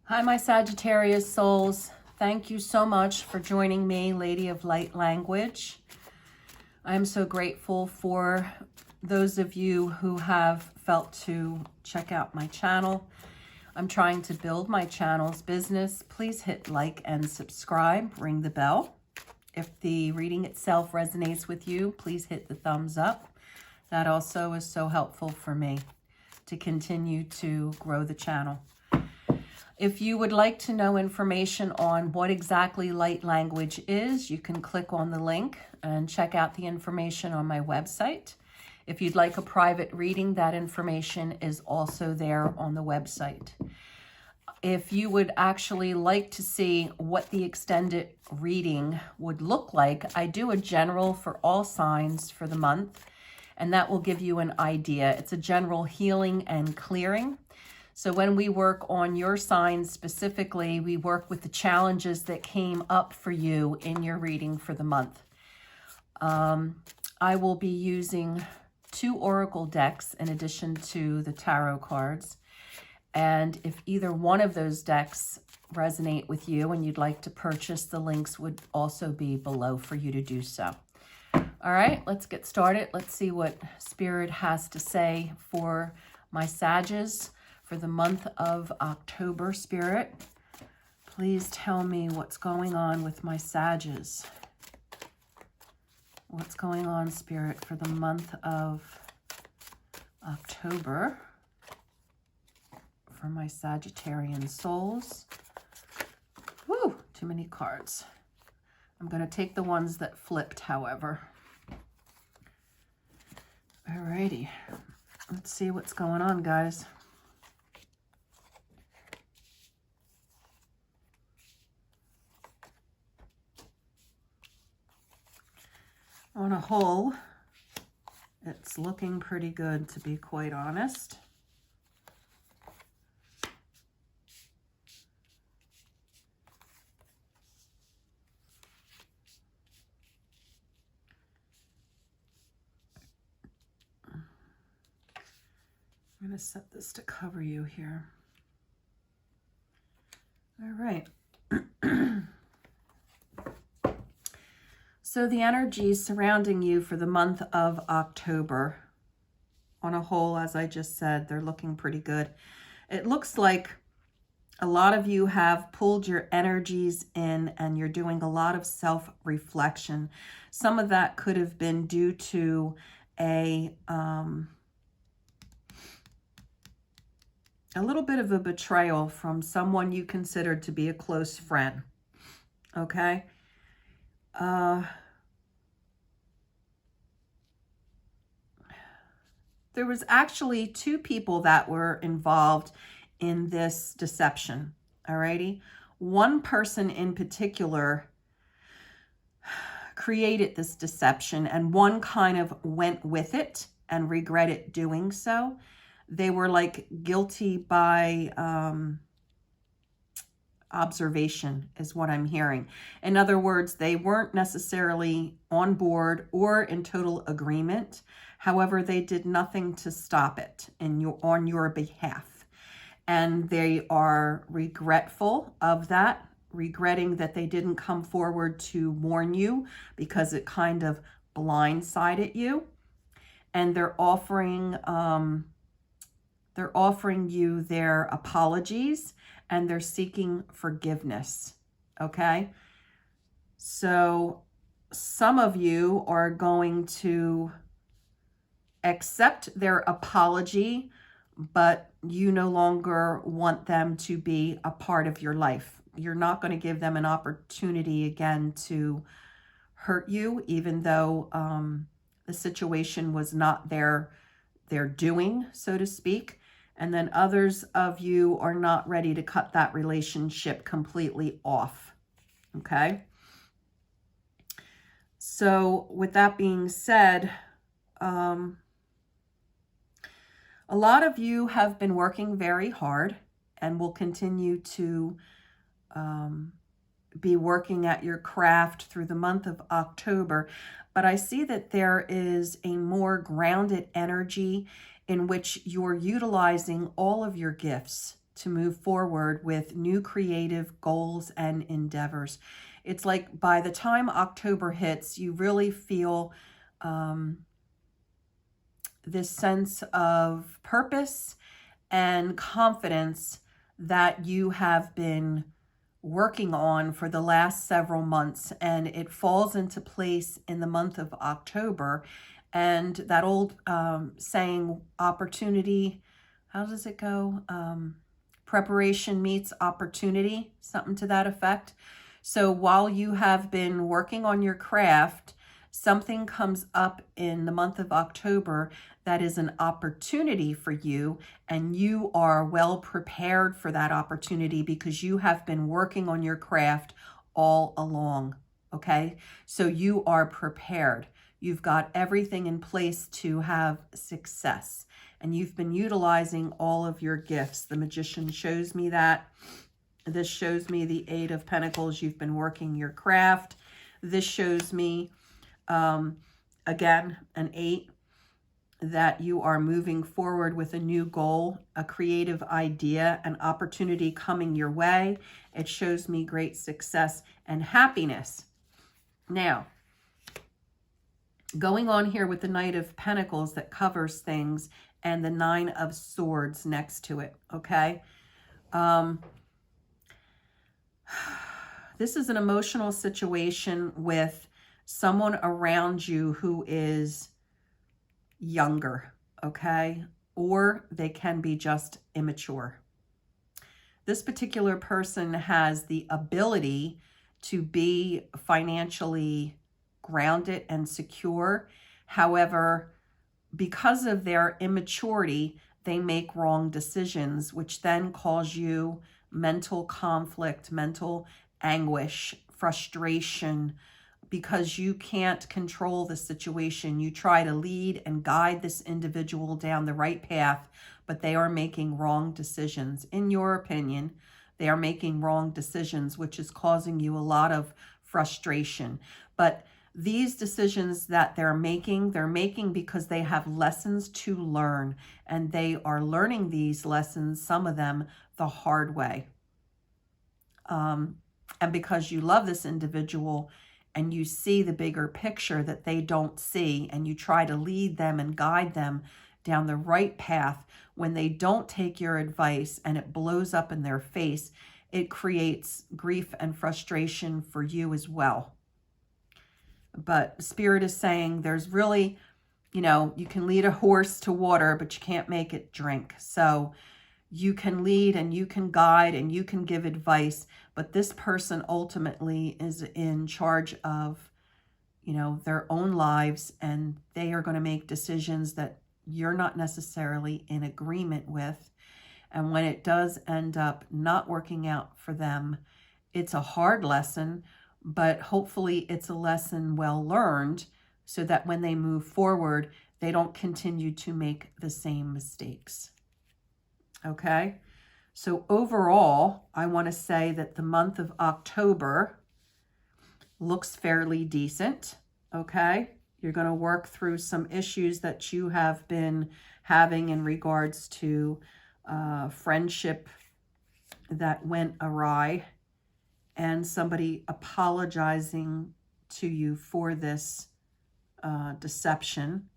Hi, my Sagittarius souls. Thank you so much for joining me, Lady of Light Language. I'm so grateful for those of you who have felt to check out my channel. I'm trying to build my channel's business. Please hit like and subscribe, ring the bell. If the reading itself resonates with you, please hit the thumbs up. That also is so helpful for me to continue to grow the channel. If you would like to know information on what exactly light language is, you can click on the link and check out the information on my website. If you'd like a private reading, that information is also there on the website. If you would actually like to see what the extended reading would look like, I do a general for all signs for the month, and that will give you an idea. It's a general healing and clearing. So when we work on your signs specifically, we work with the challenges that came up for you in your reading for the month. I will be using 2 oracle decks in addition to the tarot cards. And if either one of those decks resonate with you and you'd like to purchase, the links would also be below for you to do so. All right, let's get started. Let's see what Spirit has to say for my Sages. For the month of October, Spirit, please tell me what's going on with my Sages. What's going on, Spirit, for the month of October for my Sagittarian souls. Woo, too many cards. I'm going to take the ones that flipped, however. Alrighty, let's see what's going on, guys. On a whole, it's looking pretty good, to be quite honest. I'm going to set this to cover you here. All right. So the energies surrounding you for the month of October, on a whole, as I just said, they're looking pretty good. It looks like a lot of you have pulled your energies in and you're doing a lot of self-reflection. Some of that could have been due to a little bit of a betrayal from someone you considered to be a close friend, okay? There was actually 2 people that were involved in this deception, alrighty? One person in particular created this deception and one kind of went with it and regretted doing so. They were like guilty by observation is what I'm hearing. In other words, they weren't necessarily on board or in total agreement. However, they did nothing to stop it on your behalf. And they are regretful of that, regretting that they didn't come forward to warn you because it kind of blindsided you. And they're offering you their apologies and they're seeking forgiveness, okay? So some of you are going to accept their apology, but you no longer want them to be a part of your life. You're not going to give them an opportunity again to hurt you, even though the situation was not their doing, so to speak. And then others of you are not ready to cut that relationship completely off, okay? So with that being said, a lot of you have been working very hard and will continue to be working at your craft through the month of October. But I see that there is a more grounded energy in which you're utilizing all of your gifts to move forward with new creative goals and endeavors. It's like by the time October hits, you really feel this sense of purpose and confidence that you have been working on for the last several months, and it falls into place in the month of October. And that old saying, opportunity, how does it go? Preparation meets opportunity, something to that effect. So while you have been working on your craft, something comes up in the month of October that is an opportunity for you, and you are well prepared for that opportunity because you have been working on your craft all along, okay? So you are prepared. You've got everything in place to have success, and you've been utilizing all of your gifts. The Magician shows me that. This shows me the Eight of Pentacles. You've been working your craft. This shows me, again, an 8, that you are moving forward with a new goal, a creative idea, an opportunity coming your way. It shows me great success and happiness. Now, going on here with the Knight of Pentacles that covers things and the Nine of Swords next to it, okay? This is an emotional situation with someone around you who is younger, okay? Or they can be just immature. This particular person has the ability to be financially grounded and secure. However, because of their immaturity, they make wrong decisions, which then cause you mental conflict, mental anguish, frustration, because you can't control the situation. You try to lead and guide this individual down the right path, but they are making wrong decisions. In your opinion, they are making wrong decisions, which is causing you a lot of frustration. But these decisions that they're making because they have lessons to learn, and they are learning these lessons, some of them, the hard way. And because you love this individual and you see the bigger picture that they don't see, and you try to lead them and guide them down the right path, when they don't take your advice and it blows up in their face, it creates grief and frustration for you as well. But Spirit is saying there's really, you can lead a horse to water, but you can't make it drink. So you can lead and you can guide and you can give advice, but this person ultimately is in charge of, their own lives, and they are going to make decisions that you're not necessarily in agreement with. And when it does end up not working out for them, it's a hard lesson, but hopefully it's a lesson well learned so that when they move forward, they don't continue to make the same mistakes. Okay? So overall, I want to say that the month of October looks fairly decent. Okay? You're going to work through some issues that you have been having in regards to friendship that went awry, and somebody apologizing to you for this deception,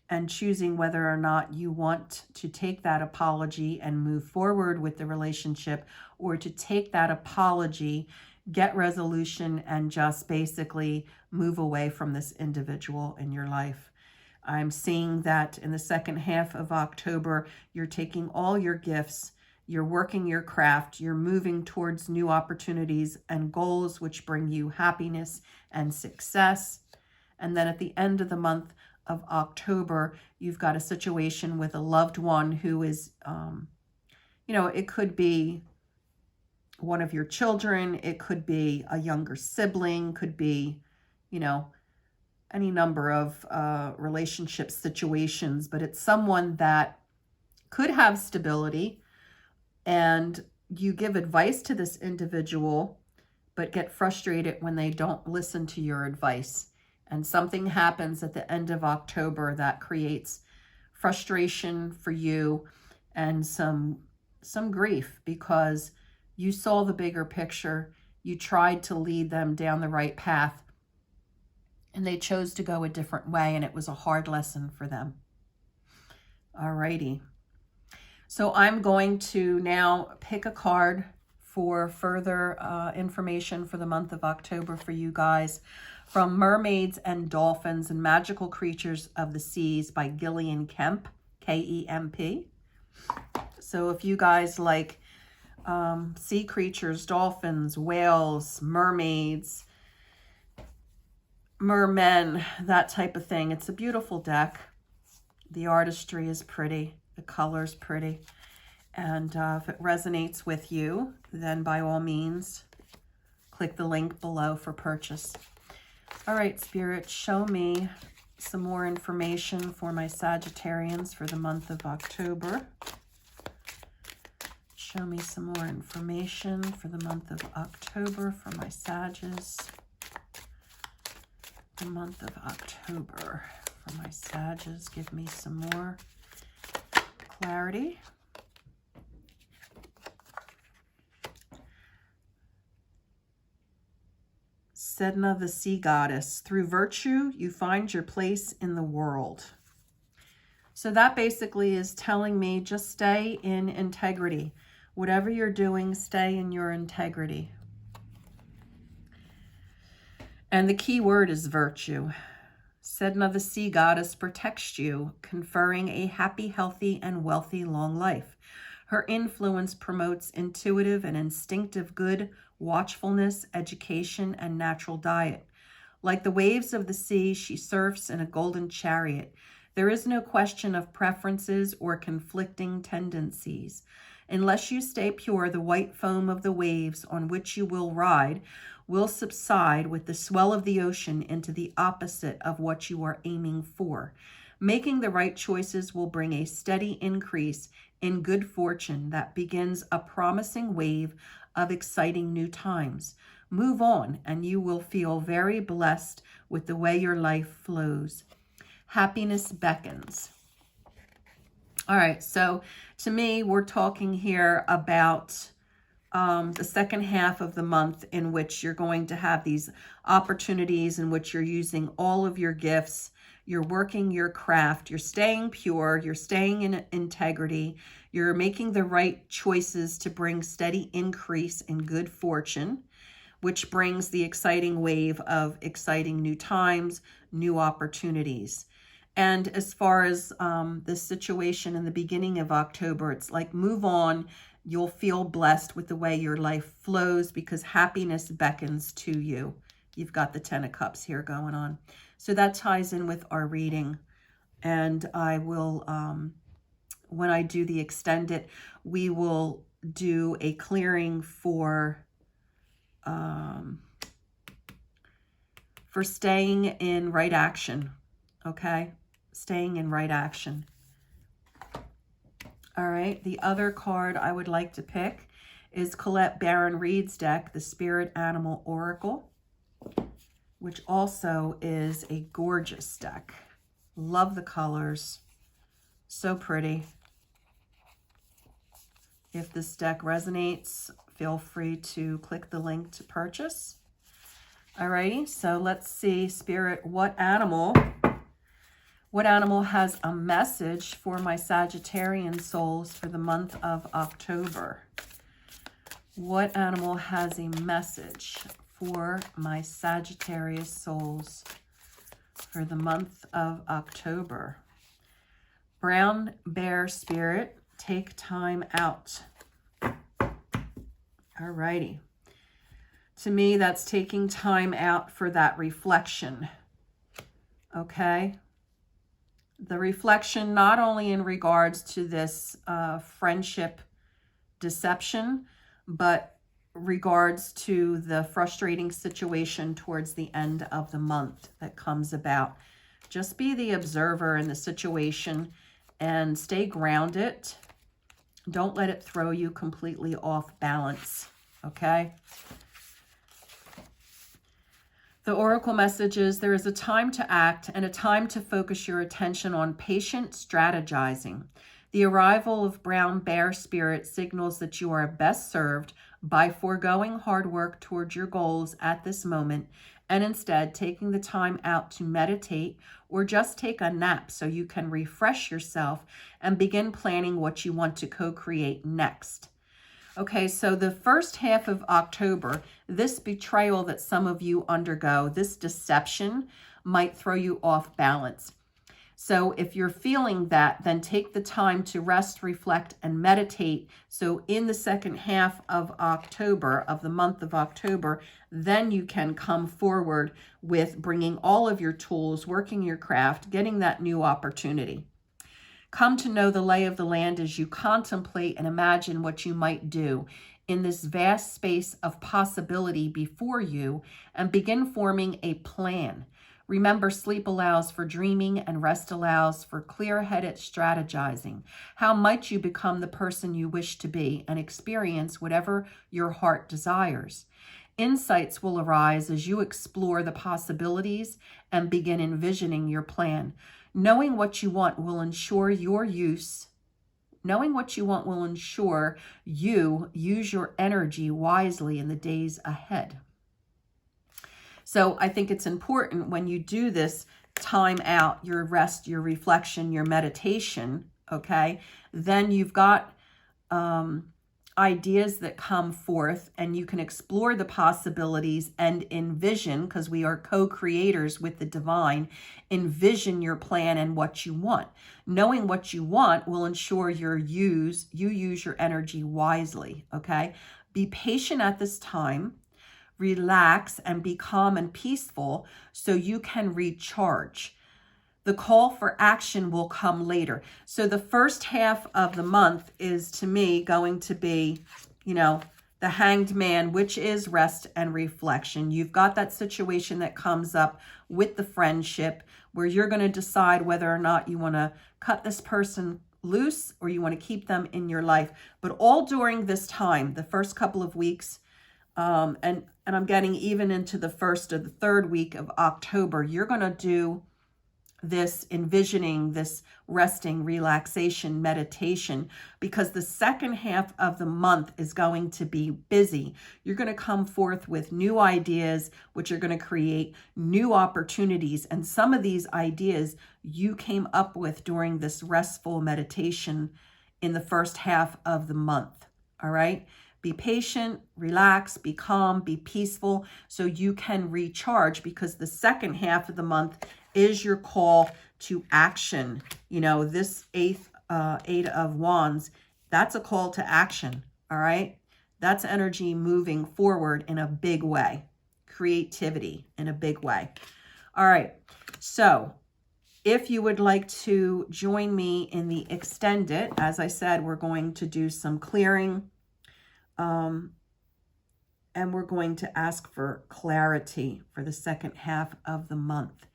and choosing whether or not you want to take that apology and move forward with the relationship, or to take that apology, get resolution, and just basically move away from this individual in your life. I'm seeing that in the second half of October, you're taking all your gifts, you're working your craft, you're moving towards new opportunities and goals which bring you happiness and success. And then at the end of the month of October, you've got a situation with a loved one who is, it could be one of your children, it could be a younger sibling, could be, any number of relationship situations, but it's someone that could have stability, and you give advice to this individual, but get frustrated when they don't listen to your advice. And something happens at the end of October that creates frustration for you, and some grief, because you saw the bigger picture. You tried to lead them down the right path, and they chose to go a different way, and it was a hard lesson for them. Alrighty. So I'm going to now pick a card for further information for the month of October for you guys, from Mermaids and Dolphins and Magical Creatures of the Seas by Gillian Kemp, K-E-M-P. So if you guys like sea creatures, dolphins, whales, mermaids, mermen, that type of thing, it's a beautiful deck. The artistry is pretty. The color's pretty. And if it resonates with you, then by all means, click the link below for purchase. All right, Spirit, show me some more information for my Sagittarians for the month of October. Show me some more information for the month of October for my Sages. The month of October for my Sages. Give me some more clarity. Sedna, the sea goddess. Through virtue, you find your place in the world. So that basically is telling me just stay in integrity. Whatever you're doing, stay in your integrity. And the key word is virtue. Sedna, the sea goddess, protects you, conferring a happy, healthy, and wealthy long life. Her influence promotes intuitive and instinctive good, watchfulness, education, and natural diet. Like the waves of the sea, she surfs in a golden chariot. There is no question of preferences or conflicting tendencies. Unless you stay pure, the white foam of the waves on which you will ride will subside with the swell of the ocean into the opposite of what you are aiming for. Making the right choices will bring a steady increase in good fortune that begins a promising wave of exciting new times. Move on, and you will feel very blessed with the way your life flows. Happiness beckons. All right, so to me, we're talking here about the second half of the month, in which you're going to have these opportunities in which you're using all of your gifts, you're working your craft, you're staying pure, you're staying in integrity, you're making the right choices to bring steady increase in good fortune, which brings the exciting wave of exciting new times, new opportunities. And as far as this situation in the beginning of October, it's like move on. You'll feel blessed with the way your life flows because happiness beckons to you. You've got the 10 of Cups here going on. So that ties in with our reading. And I will, when I do the extended, we will do a clearing for staying in right action. Okay? Staying in right action. All right, the other card I would like to pick is Colette Baron Reed's deck, the Spirit Animal Oracle, which also is a gorgeous deck. Love the colors. So pretty. If this deck resonates, feel free to click the link to purchase. All righty, so let's see, Spirit, what animal has a message for my Sagittarian souls for the month of October? What animal has a message for my Sagittarius souls for the month of October? Brown Bear Spirit, take time out. All righty. To me, that's taking time out for that reflection. Okay? The reflection not only in regards to this friendship deception, but regards to the frustrating situation towards the end of the month that comes about. Just be the observer in the situation and stay grounded. Don't let it throw you completely off balance, okay? The oracle message is there is a time to act and a time to focus your attention on patient strategizing. The arrival of brown bear spirit signals that you are best served by foregoing hard work towards your goals at this moment and instead taking the time out to meditate or just take a nap so you can refresh yourself and begin planning what you want to co-create next. Okay, so the first half of October, this betrayal that some of you undergo, this deception might throw you off balance. So if you're feeling that, then take the time to rest, reflect, and meditate. So in the second half of October, of the month of October, then you can come forward with bringing all of your tools, working your craft, getting that new opportunity. Come to know the lay of the land as you contemplate and imagine what you might do in this vast space of possibility before you and begin forming a plan. Remember, sleep allows for dreaming and rest allows for clear-headed strategizing. How might you become the person you wish to be and experience whatever your heart desires? Insights will arise as you explore the possibilities and begin envisioning your plan. Knowing what you want will ensure your use. Knowing what you want will ensure you use your energy wisely in the days ahead. So I think it's important when you do this time out, your rest, your reflection, your meditation, okay, then you've got ideas that come forth and you can explore the possibilities and envision, because we are co-creators with the divine, envision your plan and what you want. Knowing what you want will ensure you use your energy wisely, okay? Be patient at this time. Relax and be calm and peaceful so you can recharge. The call for action will come later. So the first half of the month is, to me, going to be, the Hanged Man, which is rest and reflection. You've got that situation that comes up with the friendship where you're going to decide whether or not you want to cut this person loose or you want to keep them in your life. But all during this time, the first couple of weeks, and I'm getting even into the first or the third week of October, you're going to do this envisioning, this resting, relaxation, meditation, because the second half of the month is going to be busy. You're going to come forth with new ideas, which are going to create new opportunities. And some of these ideas you came up with during this restful meditation in the first half of the month. All right. Be patient, relax, be calm, be peaceful so you can recharge, because the second half of the month is your call to action. This Eight of Wands, that's a call to action, all right? That's energy moving forward in a big way, creativity in a big way. All right, so if you would like to join me in the extended, as I said, we're going to do some clearing, and we're going to ask for clarity for the second half of the month.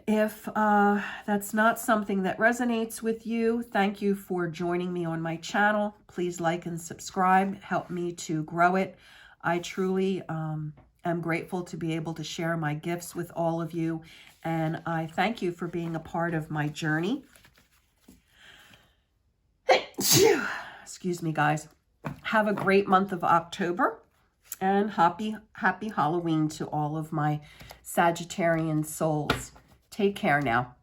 If that's not something that resonates with you, thank you for joining me on my channel. Please like and subscribe. Help me to grow it. I truly am grateful to be able to share my gifts with all of you. And I thank you for being a part of my journey. Excuse me, guys. Have a great month of October, and happy Halloween to all of my Sagittarian souls. Take care now.